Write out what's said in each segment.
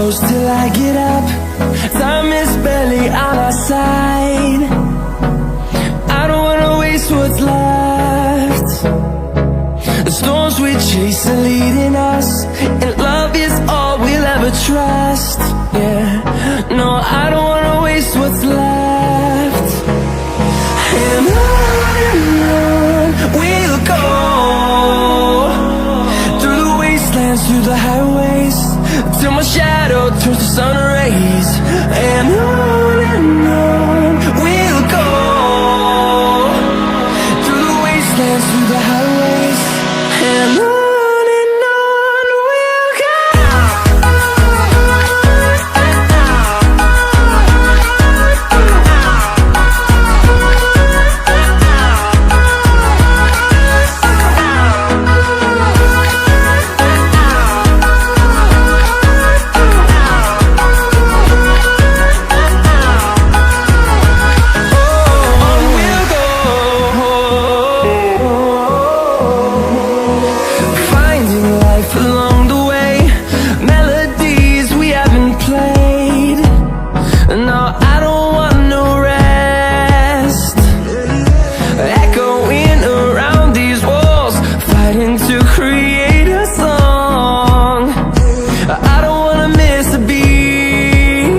close till I get up. Time is barely on our side. I don't wanna waste what's left. The storms we chase are leading us, and love is all we'll ever trust. Yeah, no, I don't wanna waste what's left. And on we'll go, through the wastelands, through the highways, till my shadow turns to sun rays. And on we'll go, through the wastelands, through the highways, and on we'll go. Along the way, melodies we haven't played. No, I don't want no rest. Echoing around these walls, fighting to create a song. I don't wanna miss a beat.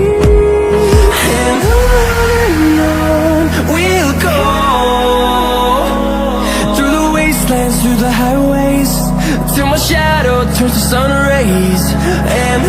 And on we'll go, through the wastelands, through the highways, till my shadow turns to sun rays. And